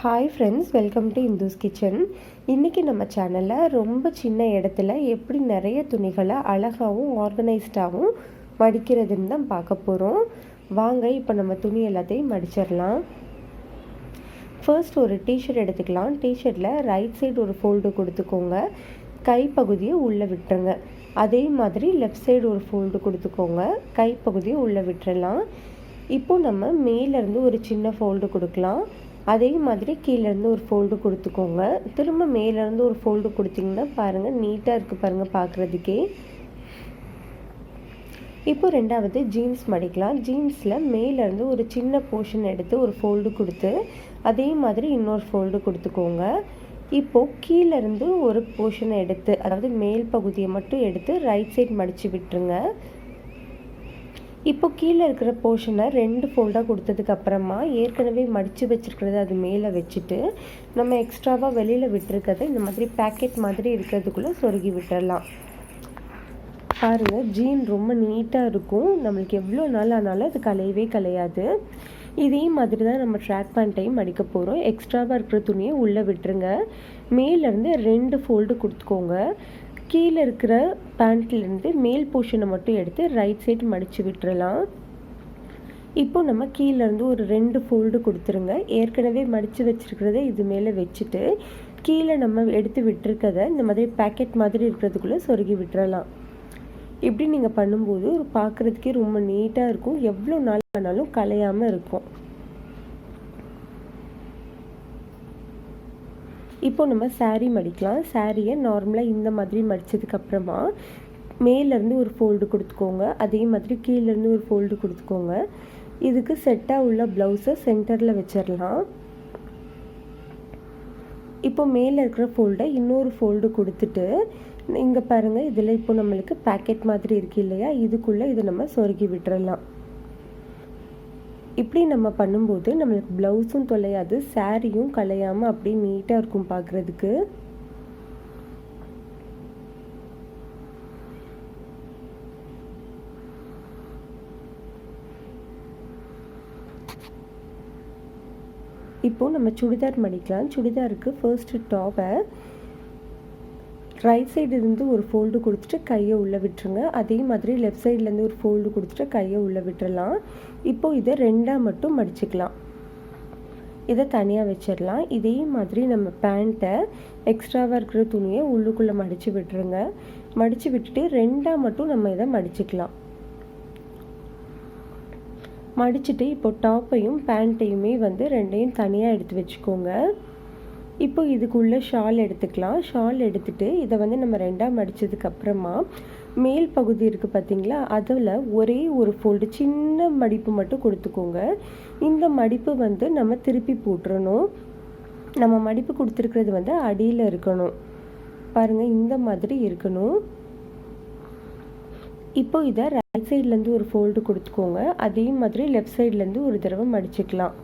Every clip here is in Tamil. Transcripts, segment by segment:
Hi friends, welcome to Indu's kitchen. இன்றைக்கி நம்ம சேனலில் ரொம்ப சின்ன இடத்துல எப்படி நிறைய துணிகளை அழகாகவும் ஆர்கனைஸ்டாகவும் மடிக்கிறதுன்னு தான் பார்க்க போகிறோம். வாங்க இப்போ நம்ம துணி எல்லாத்தையும் மடிச்சிடலாம். ஃபர்ஸ்ட் ஒரு டிஷர்ட் எடுத்துக்கலாம். டிஷர்ட்டில் ரைட் சைடு ஒரு ஃபோல்டு கொடுத்துக்கோங்க, கைப்பகுதியை உள்ளே விட்டுருங்க. அதே மாதிரி லெஃப்ட் சைடு ஒரு ஃபோல்டு கொடுத்துக்கோங்க, கைப்பகுதியை உள்ளே விட்டுறலாம். இப்போது நம்ம மேலேருந்து ஒரு சின்ன ஃபோல்டு கொடுக்கலாம். அதே மாதிரி கீழேருந்து ஒரு ஃபோல்டு கொடுத்துக்கோங்க. திரும்ப மேலேருந்து ஒரு ஃபோல்டு கொடுத்திங்கன்னா பாருங்கள், நீட்டாக இருக்குது பாருங்கள் பார்க்குறதுக்கே. இப்போ ரெண்டாவது ஜீன்ஸ் மடிக்கலாம். ஜீன்ஸில் மேலேருந்து ஒரு சின்ன போர்ஷன் எடுத்து ஒரு ஃபோல்டு கொடுத்து அதே மாதிரி இன்னொரு ஃபோல்டு கொடுத்துக்கோங்க. இப்போது கீழேருந்து ஒரு போர்ஷனை எடுத்து, அதாவது மேல் பகுதியை மட்டும் எடுத்து ரைட் சைட் மடித்து விட்டுருங்க. இப்போ கீழே இருக்கிற போர்ஷனை 2 ஃபோல்டாக கொடுத்ததுக்கப்புறமா ஏற்கனவே மடித்து வச்சுருக்கிறத அது மேலே வச்சுட்டு நம்ம எக்ஸ்ட்ராவாக வெளியில் விட்டுருக்கிறத இந்த மாதிரி பேக்கெட் மாதிரி இருக்கிறதுக்குள்ளே சொருகி விட்டுடலாம். பாருங்கள், ஜீன் ரொம்ப நீட்டாக இருக்கும். நம்மளுக்கு எவ்வளோ நாள் ஆனாலும் அது கலையவே கலையாது. இதே மாதிரி தான் நம்ம ட்ராக் பேண்ட்டையும் மடிக்க போகிறோம். எக்ஸ்ட்ராவாக இருக்கிற துணியை உள்ளே விட்டுருங்க. மேலேருந்து 2 ஃபோல்டு கொடுத்துக்கோங்க. கீழே இருக்கிற பேண்ட்லேருந்து மேல் போர்ஷனை மட்டும் எடுத்து ரைட் சைடு மடித்து விட்டுறலாம். இப்போ நம்ம கீழேருந்து ஒரு 2 ஃபோல்டு கொடுத்துருங்க. ஏற்கனவே மடித்து வச்சுருக்கிறத இது மேலே வச்சுட்டு கீழே நம்ம எடுத்து விட்டுருக்கதை இந்த மாதிரி பேக்கெட் மாதிரி இருக்கிறதுக்குள்ளே சொருகி விட்டுறலாம். இப்படி நீங்கள் பண்ணும்போது ஒரு பார்க்குறதுக்கே ரொம்ப நீட்டாக இருக்கும். எவ்வளோ நாள் ஆனாலும் கலையாமல் இருக்கும். இப்போ நம்ம saree மடிக்கலாம். சாரியை நார்மலாக இந்த மாதிரி மடித்ததுக்கப்புறமா மேலேருந்து ஒரு ஃபோல்டு கொடுத்துக்கோங்க. அதே மாதிரி கீழேருந்து ஒரு ஃபோல்டு கொடுத்துக்கோங்க. இதுக்கு செட்டாக உள்ள ப்ளவுஸை சென்டரில் வச்சிடலாம். இப்போ மேலே இருக்கிற ஃபோல்டை இன்னொரு ஃபோல்டு கொடுத்துட்டு இங்கே பாருங்கள், இதில் இப்போ நம்மளுக்கு பேக்கெட் மாதிரி இருக்குது இல்லையா, இதுக்குள்ளே இதை நம்ம சொருகி விட்டுறலாம். இப்படி நம்ம பண்ணும்போது நம்மளுக்கு ப்ளவுஸும் தொலையாது, சாரியும் கலையாமல் அப்படியே நீட்டாக இருக்கும் பார்க்குறதுக்கு. இப்போது நம்ம சுடிதார் மடிக்கலாம். சுடிதாருக்கு ஃபர்ஸ்ட்டு டாப்பை ரைட் சைடு இருந்து ஒரு ஃபோல்டு கொடுத்துட்டு கையை உள்ளே விட்டுருங்க. அதே மாதிரி லெஃப்ட் சைட்லேருந்து ஒரு ஃபோல்டு கொடுத்துட்டு கையை உள்ளே விட்டுறலாம். இப்போது இதை 2ஆக மட்டும் மடிச்சுக்கலாம். இதை தனியாக வச்சிடலாம். இதே மாதிரி நம்ம பேண்ட்டை எக்ஸ்ட்ராவாக இருக்கிற துணியை உள்ளுக்குள்ளே மடித்து விட்டுருங்க. மடித்து விட்டுட்டு 2ஆக மட்டும் நம்ம இதை மடிச்சுக்கலாம். மடிச்சுட்டு இப்போ டாப்பையும் பேண்ட்டையுமே 2ஐயும் தனியாக எடுத்து வச்சுக்கோங்க. இப்போ இதுக்குள்ளே ஷால் எடுத்துக்கலாம். ஷால் எடுத்துகிட்டு இதை நம்ம 2ஆக மடித்ததுக்கப்புறமா மேல் பகுதி இருக்குது பார்த்தீங்களா, அதில் ஒரே ஒரு ஃபோல்டு சின்ன மடிப்பு மட்டும் கொடுத்துக்கோங்க. இந்த மடிப்பு நம்ம திருப்பி போட்டுறணும். நம்ம மடிப்பு கொடுத்துருக்கிறது அடியில் இருக்கணும். பாருங்கள், இந்த மாதிரி இருக்கணும். இப்போ இதை ரைட் சைட்லேருந்து ஒரு ஃபோல்டு கொடுத்துக்கோங்க. அதே மாதிரி லெஃப்ட் சைட்லேருந்து ஒரு தடவை மடிச்சுக்கலாம்.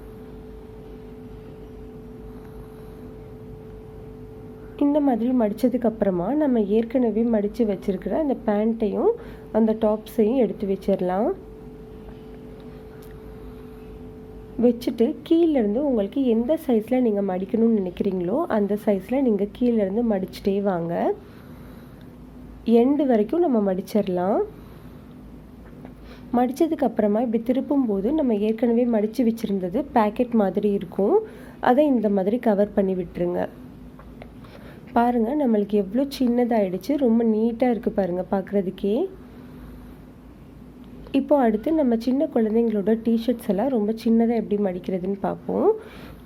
இந்த மாதிரி மடித்ததுக்கப்புறமா நம்ம ஏற்கனவே மடித்து வச்சுருக்கிற அந்த பேண்ட்டையும் அந்த டாப்ஸையும் எடுத்து வச்சிடலாம். வச்சுட்டு கீழேருந்து உங்களுக்கு எந்த சைஸில் நீங்கள் மடிக்கணும்னு நினைக்கிறீங்களோ அந்த சைஸில் நீங்கள் கீழேருந்து மடிச்சுட்டே வாங்க. எண்டு வரைக்கும் நம்ம மடிச்சிடலாம். மடித்ததுக்கப்புறமா இப்படி திருப்பும்போது நம்ம ஏற்கனவே மடித்து வச்சுருந்தது பேக்கெட் மாதிரி இருக்கும். அதை இந்த மாதிரி கவர் பண்ணி விட்டுருங்க. பாருங்கள், நம்மளுக்கு எவ்வளோ சின்னதாகிடுச்சு, ரொம்ப நீட்டாக இருக்குது பாருங்கள் பார்க்குறதுக்கே. இப்போ அடுத்து நம்ம சின்ன குழந்தைங்களோட டிஷர்ட்ஸ் எல்லாம் ரொம்ப சின்னதாக எப்படி மடிக்கிறதுன்னு பார்ப்போம்.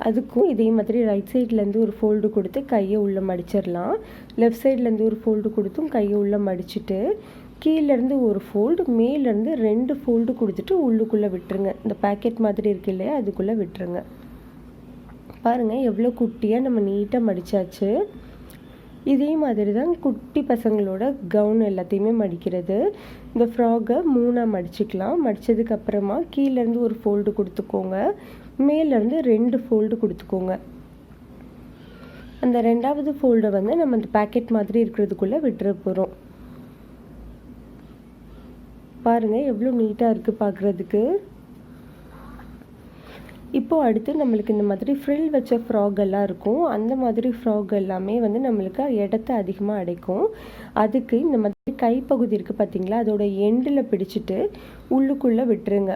அதுக்கும் இதே மாதிரி ரைட் சைட்லேருந்து ஒரு ஃபோல்டு கொடுத்து கையை உள்ளே மடிச்சிடலாம். லெஃப்ட் சைட்லேருந்து ஒரு ஃபோல்டு கொடுத்தும் கையை உள்ளே மடிச்சுட்டு கீழேருந்து ஒரு ஃபோல்டு, மேலேருந்து 2 ஃபோல்டு கொடுத்துட்டு உள்ளுக்குள்ளே விட்டுருங்க. இந்த பேக்கெட் மாதிரி இருக்கு இல்லையா, அதுக்குள்ளே விட்டுருங்க. பாருங்கள், எவ்வளோ குட்டியாக நம்ம நீட்டாக மடித்தாச்சு. இதே மாதிரி தான் குட்டி பசங்களோட கவுன் எல்லாத்தையுமே மடிக்கிறது. இந்த ஃப்ராகை 3ஆக மடிச்சுக்கலாம். மடித்ததுக்கப்புறமா கீழேருந்து ஒரு ஃபோல்டு கொடுத்துக்கோங்க, மேலேருந்து 2 ஃபோல்டு கொடுத்துக்கோங்க. அந்த 2ஆவது ஃபோல்டை நம்ம அந்த பேக்கெட் மாதிரி இருக்கிறதுக்குள்ளே விட்டுற போகிறோம். பாருங்கள், எவ்வளோ நீட்டாக இருக்குது பார்க்குறதுக்கு. இப்போது அடுத்து நம்மளுக்கு இந்த மாதிரி ஃப்ரில் வச்ச ஃப்ராக் எல்லாம் இருக்கும். அந்த மாதிரி ஃப்ராக் எல்லாமே வந்து நம்மளுக்கு இடத்த அதிகமாக அடைக்கும். அதுக்கு இந்த மாதிரி கைப்பகுதி இருக்குது பார்த்தீங்களா, அதோட எண்டில் பிடிச்சிட்டு உள்ளுக்குள்ளே விட்டுருங்க.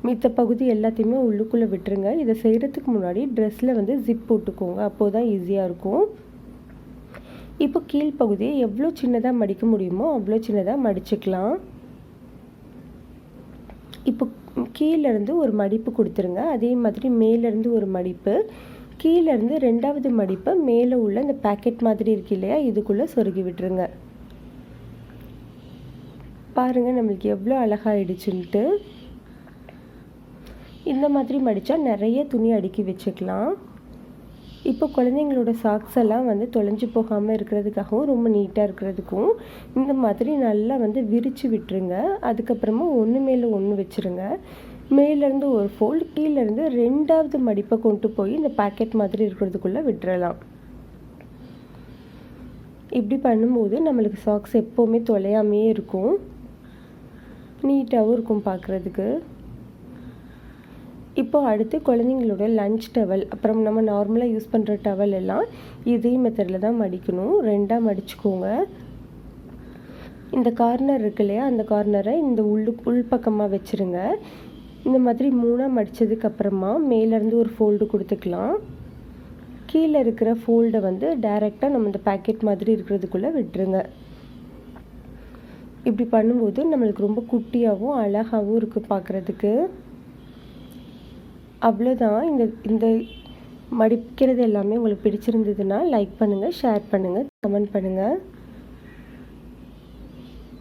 மித்த பகுதி எல்லாத்தையுமே உள்ளுக்குள்ளே விட்டுருங்க. இதை செய்கிறதுக்கு முன்னாடி ட்ரெஸ்ஸில் வந்து ஜிப் போட்டுக்கோங்க. அப்போது தான் ஈஸியாக இருக்கும். இப்போ கீழ்ப்பகுதியை எவ்வளோ சின்னதாக மடிக்க முடியுமோ அவ்வளோ சின்னதாக மடிச்சுக்கலாம். இப்போ கீழேருந்து ஒரு மடிப்பு கொடுத்துருங்க. அதே மாதிரி மேலேருந்து ஒரு மடிப்பு, கீழேருந்து 2வது மடிப்பை மேலே உள்ள இந்த பேக்கெட் மாதிரி இருக்கு இல்லையா, இதுக்குள்ளே சொருகி விட்டுருங்க. பாருங்கள் நம்மளுக்கு எவ்வளோ அழகாயிடுச்சுன்ட்டு. இந்த மாதிரி மடித்தா நிறைய துணி அடுக்கி வச்சுக்கலாம். இப்போ குழந்தைங்களோட சாக்ஸ் எல்லாம் வந்து தொலைஞ்சு போகாமல் இருக்கிறதுக்காகவும் ரொம்ப நீட்டாக இருக்கிறதுக்கும் இந்த மாதிரி நல்லா வந்து விரித்து விட்டுருங்க. அதுக்கப்புறமா ஒன்று மேலே ஒன்று வச்சுருங்க. மேலேருந்து ஒரு ஃபோல்டு, கீழேருந்து 2வது மடிப்பை கொண்டு போய் இந்த பேக்கெட் மாதிரி இருக்கிறதுக்குள்ளே விட்டுறலாம். இப்படி பண்ணும்போது நம்மளுக்கு சாக்ஸ் எப்போவுமே தொலையாமையே இருக்கும், நீட்டாகவும் இருக்கும் பார்க்குறதுக்கு. இப்போ அடுத்து குழந்தைங்களோட லஞ்ச் டவல், அப்புறம் நம்ம நார்மலாக யூஸ் பண்ணுற டவல் எல்லாம் இதே மெத்தடில் தான் மடிக்கணும். 2ஆக மடிச்சுக்கோங்க. இந்த கார்னர் இருக்கு இல்லையா, அந்த கார்னரை இந்த உள்பக்கமாக வச்சுருங்க. இந்த மாதிரி 3ஆக மடித்ததுக்கப்புறமா மேலேருந்து ஒரு ஃபோல்டு கொடுத்துக்கலாம். கீழே இருக்கிற ஃபோல்டை வந்து டைரெக்டாக நம்ம இந்த பேக்கெட் மாதிரி இருக்கிறதுக்குள்ளே விட்டுருங்க. இப்படி பண்ணும்போது நம்மளுக்கு ரொம்ப குட்டியாகவும் அழகாகவும் இருக்குது பார்க்குறதுக்கு. அவ்வளோதான். இந்த மடிக்கிறது எல்லாமே உங்களுக்கு பிடிச்சிருந்ததுன்னா லைக் பண்ணுங்கள், ஷேர் பண்ணுங்கள், கமெண்ட் பண்ணுங்கள்.